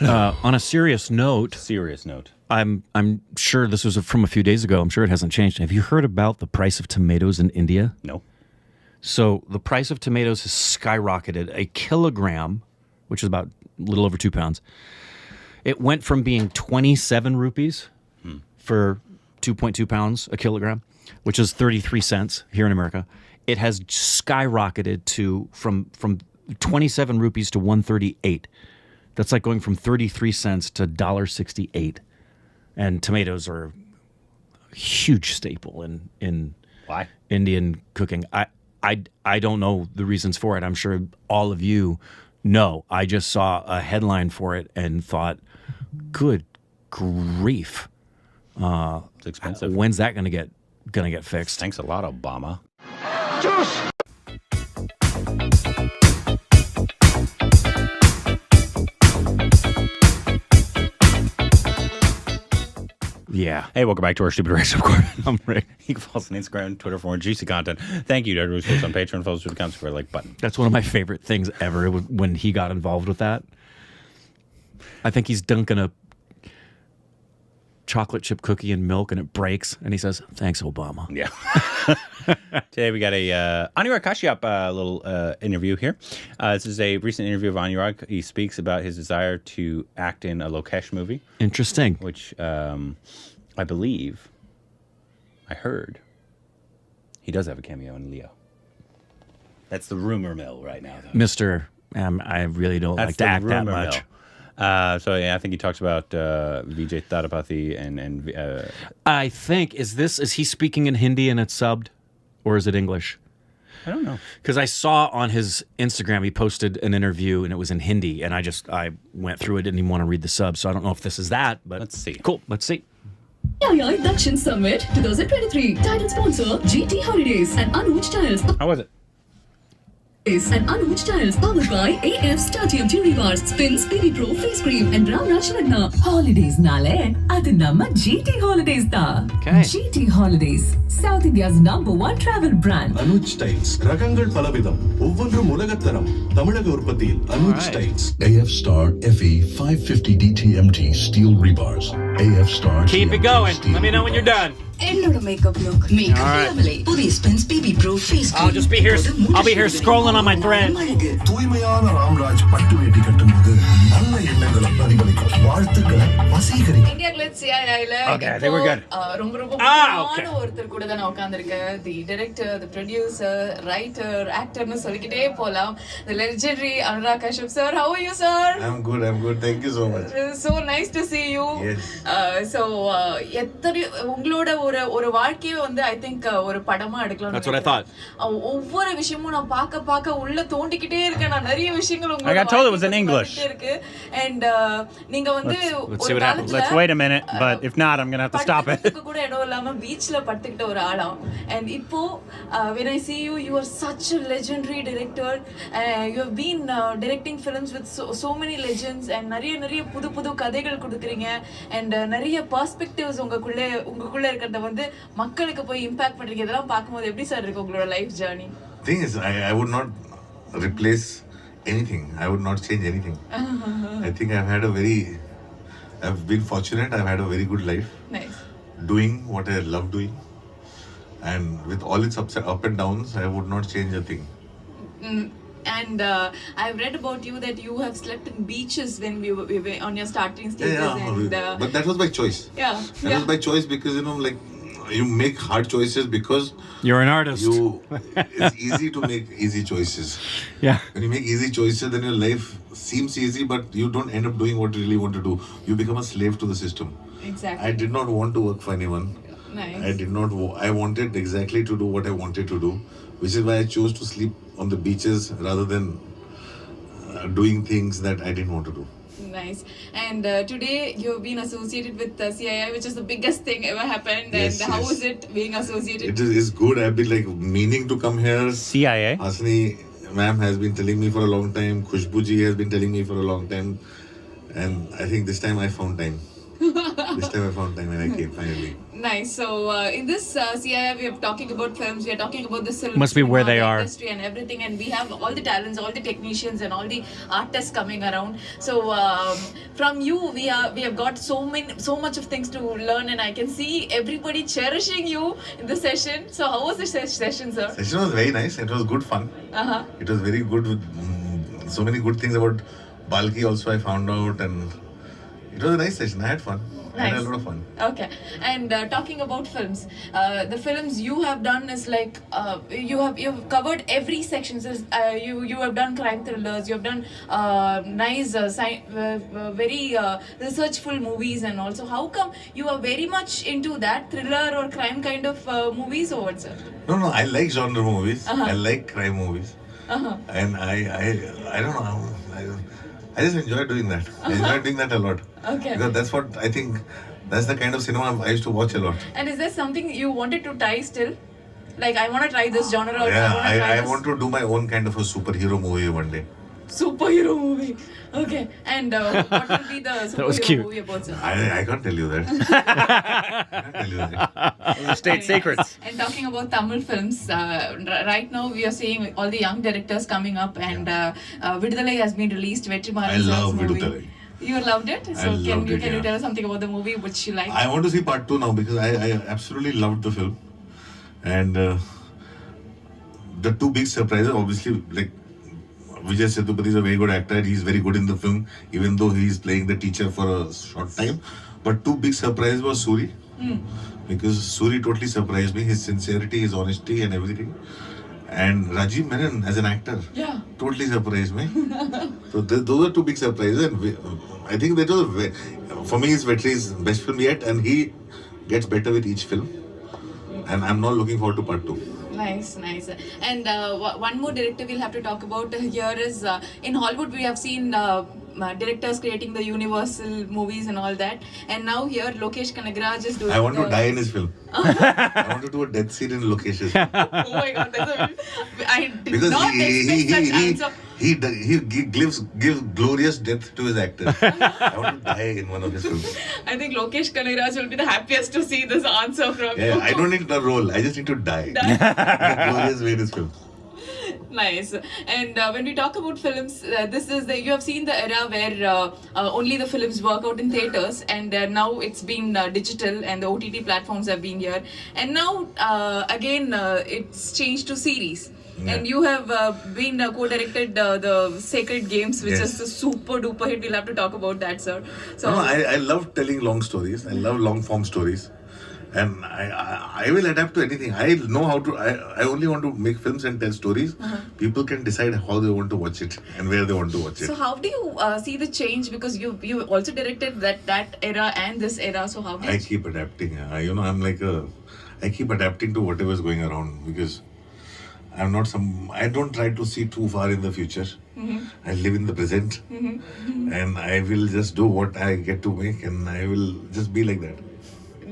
On a serious note, I'm sure this was from a few days ago. I'm sure it hasn't changed. Have you heard about the price of tomatoes in India? No. So the price of tomatoes has skyrocketed. A kilogram, which is about a little over 2 pounds, it went from being 27 rupees for 2.2 pounds a kilogram, which is 33 cents here in America. It has skyrocketed to from 27 rupees to 138. That's like going from 33 cents to $1.68. And tomatoes are a huge staple in Why? Indian cooking. I don't know the reasons for it. I'm sure all of you know. I just saw a headline for it and thought, good grief. It's expensive. When's that gonna get fixed? Thanks a lot, Obama. Yeah. Hey, welcome back to our Stupid Race Report. I'm Rick. You can follow us on Instagram and Twitter for more juicy content. Thank you to everyone who's on Patreon. Follow us with the accounts for a like button. That's one of my favorite things ever when he got involved with that. I think he's dunking a chocolate chip cookie in milk and it breaks, and he says, "Thanks, Obama." Yeah. Today we got a Anurag Kashyap little interview here. This is a recent interview of Anurag. He speaks about his desire to act in a Lokesh movie. Interesting. Which I believe, I heard, he does have a cameo in Leo. That's the rumor mill right now, though. Mr. I really don't like to act that much. So yeah, I think he talks about Vijay Sethupathi and I think is he speaking in Hindi and it's subbed, or is it English? I don't know, because I saw on his Instagram he posted an interview and it was in Hindi, and I went through it, didn't even want to read the sub, so I don't know if this is that, but let's see. Cool, let's see. AI Dakshin Summit 2023 title sponsor GT Holidays and Anuj Styles. How was it? And Anuj Styles, powered by AF Stadium Jewelry Bars, Spins, BB Pro Face Cream, and Ram Rajratna. Holidays nale, adu namma GT Holidays da. Okay. GT Holidays, South India's #1 travel brand. Anuj Styles, ரகங்கள் பலவிதம், ஒவ்வொன்றும் உலகத்தரம். தமிழக உற்பத்தியில் Anuj Styles. AF Star FE 550 DTMT steel rebars. AF Star. Keep it going. Let me know when you're done. என்னோட makeup look makeup புதிய ஸ்பென்ஸ் பிபி ப்ரோ face I'll be here scrolling on my thread. தூய்மையான ராம்ராஜ் பட்டு வேட்டி கட்டும்போது நல்ல எண்ணங்களை பிரதிபலிக்கும். வாழ்த்துக்களை வசீகரிக்கும். இந்தியா கிளட் சிஐஐல Okay, they were good. ரொம்ப முக்கியமான ஒருத்தர் கூட தான் உட்கார்ந்திருக்கேன். The director, the producer, writer, ஆக்டர்னு சொல்லிக்கிட்டே போலாம். The legendary Anurag Kashyap sir. How are you, sir? I'm good. Thank you so much. So nice to see you. Yes. So எத்தனை உங்களோட ஒரு வாழ்க்கையை வந்து I think ஒரு படமா எடுக்கலாம். That's what I thought. ஒவ்வொரு விஷயமும் நான் பார்க்க உள்ள தோண்டிக்கிட்டே இருக்கேன். நான் நிறைய விஷயங்கள் I got told it was in English. இருக்கு. And நீங்க வந்து let's see what happens. Let's wait a minute, but if not, I'm going to have to stop it. கூட இடம் இல்லாம பீச்ல படுத்துக்கிட்ட ஒரு ஆளாம். And இப்போ when I see you, you are such a legendary director. You have been directing films with so many legends, and நிறைய புது கதைகள் கொடுக்குறீங்க, and நிறைய perspectives உங்களுக்குள்ள இருக்கிறத வந்து மக்களுக்கு போய் இம்பாக்ட் பண்றீங்க. இதெல்லாம் பார்க்கும்போது எப்படி சார் இருக்கு உங்களோட life journey? Thing is, I would not replace anything. I would not change anything. I think I've been fortunate. I've had a very good life. Nice. Doing what I love doing, and with all its ups and downs, I would not change a thing. And I've read about you that you have slept in beaches when we were on your starting stages. Yeah, and, but that was by choice. That was by choice because like you make hard choices because You're an artist. It's easy to make easy choices. Yeah. When you make easy choices, then your life seems easy, but you don't end up doing what you really want to do. You become a slave to the system. Exactly. I did not want to work for anyone. Nice. I wanted exactly to do what I wanted to do, which is why I chose to sleep on the beaches rather than doing things that I didn't want to do. Nice. And today you have been associated with CII, which is the biggest thing ever happened. Yes, and how is it being associated? It's good. I've been like meaning to come here. CIA? Hasni ma'am has been telling me for a long time. Khushbuji has been telling me for a long time. And I think this time I found time. And I came finally. Nice. So in this CII, we are talking about films. We are talking about the film. Must be where they the are. Industry and everything, and we have all the talents, all the technicians, and all the artists coming around. So from you, we have got so much of things to learn, and I can see everybody cherishing you in the session. So how was the session, sir? Session was very nice. It was good fun. It was very good with so many good things about Balki also I found out, and it was a nice session. I had fun. I had a lot of fun. Okay. And talking about films, the films you have done is like you have covered every section. So, you have done crime thrillers. You have done nice, very researchful movies, and also how come you are very much into that thriller or crime kind of movies, or what, sir? No, I like genre movies. I like crime movies. And I don't know. I just enjoy doing that. I enjoy doing that a lot. Okay. Because that's what I think, that's the kind of cinema I used to watch a lot. And is there something you wanted to try still? Like, I want to try this genre. Or Yeah, I this want to do my own kind of a superhero movie one day. superhero movie. Okay. And what will be the That was superhero cute. movie about, sir? I can't tell you that. I can't tell you that. Those are state secrets. And talking about Tamil films, right now we are seeing all the young directors coming up, and Vidudalai has been released. Vetrimaran I love movie. Vidudalai. You loved it? So loved can you yeah. tell us something about the movie which you liked? I want to see part 2 now because I absolutely loved the film. And the two big surprises, obviously, like Vijay Sethupathi is a very good actor and he's very good in the film, even though he's playing the teacher for a short time. But two big surprises was Suri. Because Suri totally surprised me, his sincerity, his honesty and everything. And Rajiv Menon as an actor totally surprised me. So those are two big surprises, and I think that was for me it's Vetri's best film yet, and he gets better with each film. And I'm not looking forward to part 2. Nice. And one more director we'll have to talk about here is in Hollywood we have seen directors creating the Universal movies and all that, and now here Lokesh Kanagaraj is doing. I want to die in his film. I want to do a death scene in Lokesh's film. Oh my God, I did Because not expect such answer. he gives glorious death to his actor. I want to die in one of his films. I think Lokesh Kanagaraj will be the happiest to see this answer from you. Yeah, I don't need a role. I just need to die. In a glorious way in his film. Nice. And when we talk about films, this is you have seen the era where only the films work out in theaters, and now it's been digital, and the OTT platforms have been here, and now again it's changed to series. Yeah. And you have been co-directed the Sacred Games, which Yes. is a super duper hit. We'll have to talk about that, sir. So No, I love telling long stories. I love long form stories. And I will adapt to anything. I know how to. I only want to make films and tell stories. People can decide how they want to watch it and where they want to watch it. So how do you see the change? Because you also directed that era and this era. So how do you I keep adapting. I'm like I keep adapting to whatever is going around because I'm not I don't try to see too far in the future. I live in the present, and I will just do what I get to make, and I will just be like that.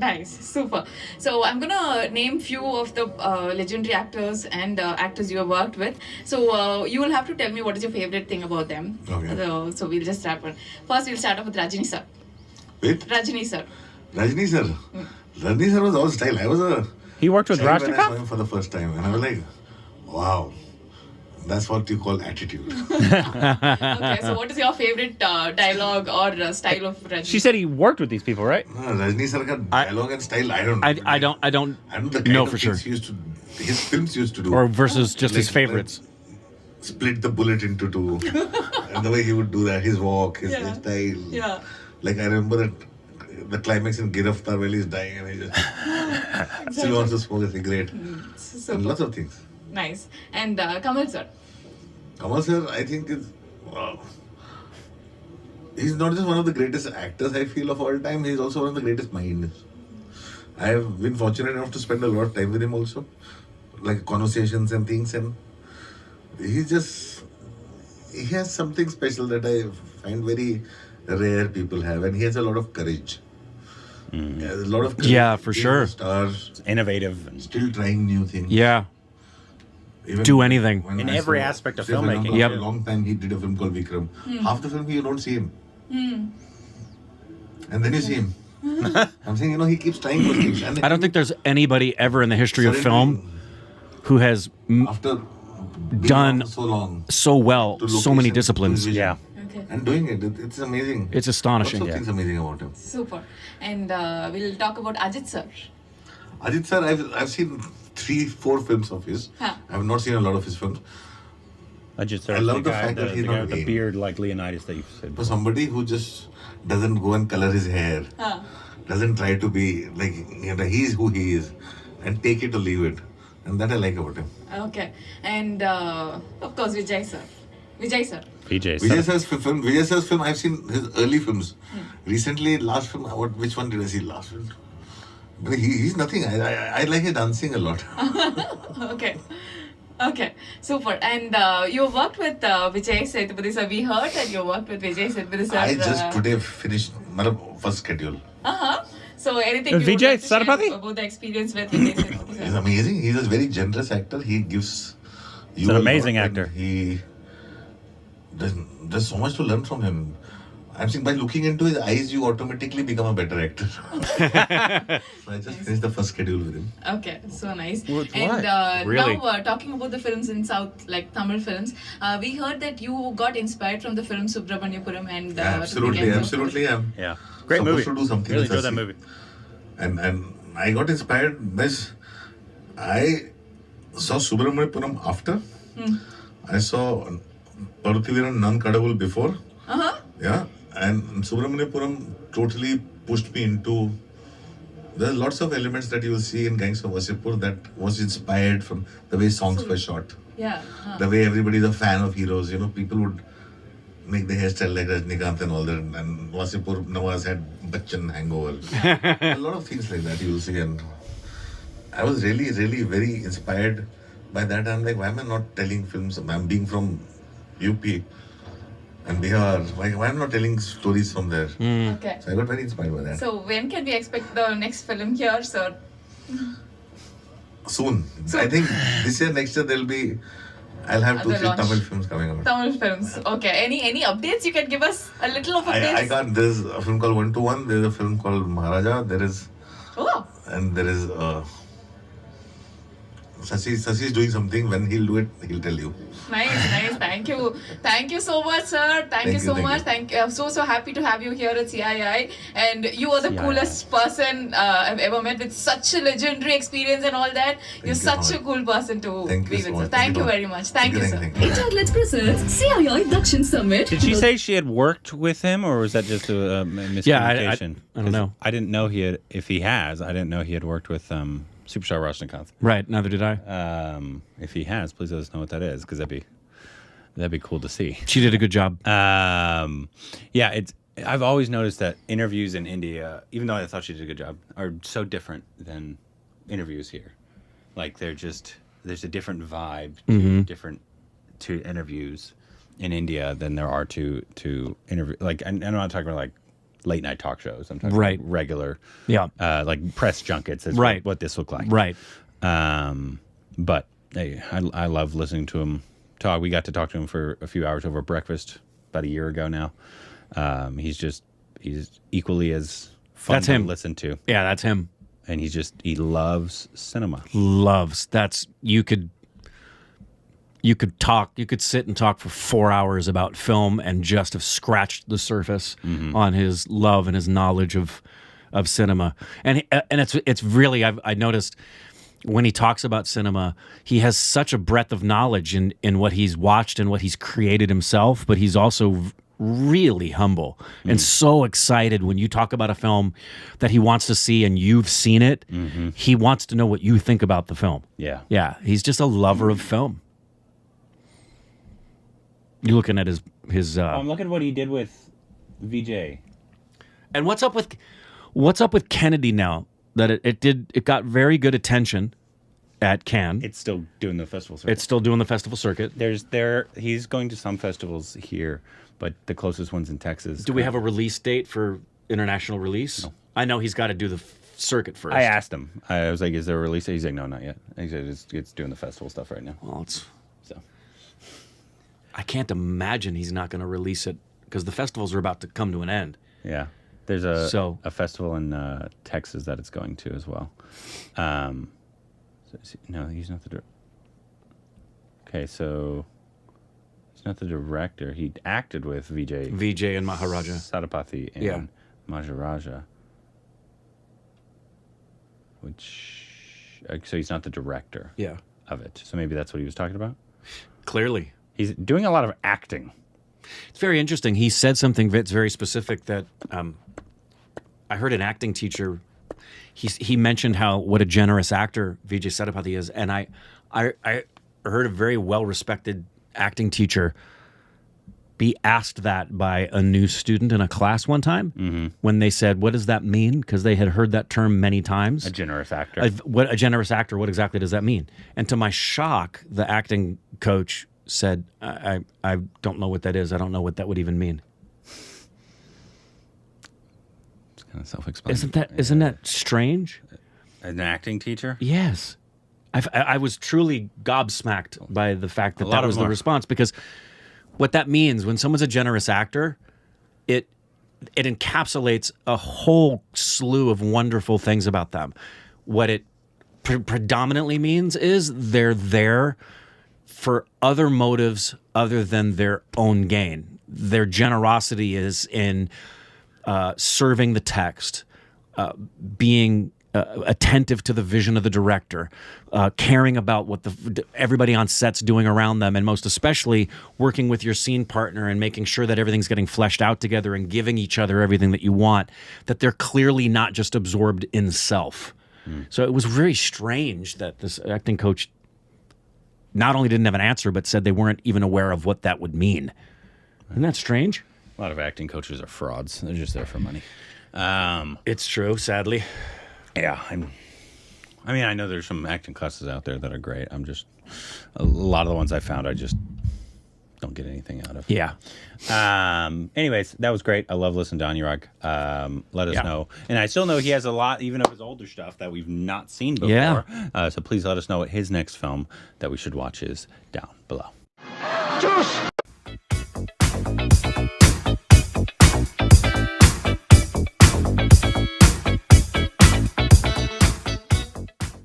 Nice, super. So I'm gonna name few of the legendary actors and actors you have worked with. So you will have to tell me what is your favorite thing about them. Okay. So we'll just start one. First, we'll start off with Rajini sir. With Rajini sir. Rajni sir. Rajni sir was all style. I was He worked with child when I saw Rajnikov? him for the first time, and I was like, wow. That's what you call attitude. Okay, so what is your favorite dialogue or style of Rajini? She said he worked with these people, right? Rajni sir ka dialogue and style, I don't know. I don't I don't know the kind know of for sure. things his films used to do. Or versus just his Like, favorites. Split the bullet into two. And the way he would do that, his walk, his style. Yeah. Like I remember that the climax in Giraftar where he's dying and he just still wants to smoke a cigarette. So And lots of things. nice. And Kamal sir. Kamal sir, I think is wow. He's not just one of the greatest actors I feel of all time, he's also one of the greatest minds. I have been fortunate enough to spend a lot of time with him also. Like conversations and things, and he has something special that I find very rare people have, and he has a lot of courage. He has a lot of courage. Yeah, for Being sure. a star, Innovative. And still trying new things. Yeah. Even Do anything. when In I every saw- aspect of say, for filmmaking. example, Yep. after a long time he did a film called Vikram. Half the film you don't see him. And then you see him. I'm saying, he keeps trying those things. And I don't think there's anybody ever in the history of suddenly, film who has after being done on for so long, so well, to so many location, to disciplines. vision, Yeah. Okay. and doing it, it's amazing. It's astonishing. Lots of things amazing about him. Super. And we'll talk about Ajit sir. Ajit sir, I've seen 3-4 films of his. Huh. I've not seen a lot of his films. I just I love the fact that he's guy not with the vain. beard like Leonidas that you said. For somebody who just doesn't go and color his hair, doesn't try to be like, he's who he is, and take it or leave it, and that I like about him. Okay. And of course, Vijay sir. Vijay sir. Vijay. Vijay sir's film, I've seen his early films. Recently, last film, which one did I see last film? But he's nothing. I like his dancing a lot. Okay. Okay, super. And you worked with Vijay Sethupathi sir. We heard that you worked with Vijay Sethupathi sir. I just today finished my first schedule. So anything you would Vijay like to share Sethupathi? about the experience with Vijay Sethupathi He's sir? amazing. He's a very generous actor. He gives you an a amazing lot, actor. and there's so much to learn from him. I'm saying by looking into his eyes, you automatically become a better actor. So I just finished the first schedule with him. Okay, so nice. With And what? Really? now talking about the films in South, like Tamil films, we heard that you got inspired from the film Subramaniapuram and Absolutely. I'm Yeah. Great supposed movie. to do something Really with enjoyed that Sasi. movie. And I got inspired by I saw Subramaniapuram after. I saw Paruthiviran Nan Kadavul before. Yeah. And Subramaniapuram totally pushed me into. There are lots of elements that you will see in Gangs of Wasseypur that was inspired from the way songs were shot. Yeah. The way everybody is a fan of heroes. People would make the hairstyle like Rajnikant and all that. And Wasseypur Nawaz had Bachchan hangover. A lot of things like that you will see. And I was really, really very inspired by that. I'm like, why am I not telling films? I'm being from UP and Bihar. Why am I not telling stories from there? Okay. So I got very inspired by that. So when can we expect the next film here, sir? Soon. I think this year, next year, I'll have Other 2-3 launch. Tamil films coming out. Tamil films. Okay. Any updates you can give us? A little of updates. I can't. There's a film called 1-1. There's a film called Maharaja. Oh. And there is Sasi is doing something. When he'll do it, he'll tell you. Nice. Thank you so much, sir. Thank you so much. I'm so happy to have you here at CII. And you are the CII. coolest person I've ever met with such a legendary experience and all that. You're you such so a cool person to Thank be you so with. much. So thank you very much. Thank you, sir. Let's present CII Dakshin Summit. Did she say she had worked with him, or was that just a miscommunication? Yeah, I don't know. I didn't know he had. If he has, I didn't know he had worked with Superstar Rajnikant. Right, neither did I. If he has, please let us know what that is, because that'd be cool to see. She did a good job. Yeah, I've always noticed that interviews in India, even though I thought she did a good job, are so different than interviews here. Like there's a different vibe to interviews in India than there are to interview. Like, and I'm not talking about like late night talk shows. I'm talking Right. about regular, Yeah. like press junkets. Is Right. what this looked like. Right. But hey, I love listening to him talk. We got to talk to him for a few hours over breakfast about a year ago now. He's equally as fun That's to him. listen to, Yeah, that's him. and he loves cinema. You could sit and talk for 4 hours about film and just have scratched the surface on his love and his knowledge of cinema. And it's really, I noticed when he talks about cinema, he has such a breadth of knowledge in what he's watched and what he's created himself, but he's also really humble and so excited when you talk about a film that he wants to see and you've seen it. He wants to know what you think about the film. Yeah. Yeah, he's just a lover of film. You're looking at his I'm looking at what he did with Vijay. and what's up with Kennedy now that it got very good attention at Cannes. It's still doing the festival circuit. It's still doing the festival circuit. He's going to some festivals here, but the closest one's in Texas. Do we have a release date for international release? No. I know he's got to do the circuit first. I asked him. I was like, "Is there a release date?" He's like, "No, not yet." He said, "It's doing the festival stuff right now." Well, So I can't imagine he's not going to release it because the festivals are about to come to an end. yeah. There's a So- festival in Texas that it's going to as well. No, he's not the director. Okay, so he's not the director. He acted with Vijay and Maharaja. Sethupathi in Yeah. Maharaja. So he's not the director Yeah. of it. So maybe that's what he was talking about? Clearly. He's doing a lot of acting. It's very interesting. He said something that's very specific that I heard an acting teacher. He mentioned what a generous actor Vijay Sethupathi is, and I heard a very well-respected acting teacher be asked that by a new student in a class one time when they said, "What does that mean?" Because they had heard that term many times. A generous actor. What a generous actor? What exactly does that mean? And to my shock, the acting coach said, "I don't know what that is. I don't know what that would even mean." It's kind of self-explanatory. Isn't that strange? An acting teacher? Yes. I was truly gobsmacked by the fact that A lot that of was them the are. response, because what that means when someone's a generous actor, it encapsulates a whole slew of wonderful things about them. What it predominantly means is they're there for other motives other than their own gain. Their generosity is in serving the text, being attentive to the vision of the director, caring about what everybody on set's doing around them, and most especially working with your scene partner and making sure that everything's getting fleshed out together and giving each other everything that you want, that they're clearly not just absorbed in self. So it was very strange that this acting coach not only didn't have an answer, but said they weren't even aware of what that would mean. Isn't that strange? A lot of acting coaches are frauds. They're just there for money. It's true, sadly. Yeah, I mean, I know there's some acting classes out there that are great. A lot of the ones I found, I just don't get anything out of. Yeah. Anyways, that was great. I love listening to Anurag. Let us know. And I still know he has a lot, even of his older stuff, that we've not seen before. Yeah. So please let us know what his next film that we should watch is down below. Juice!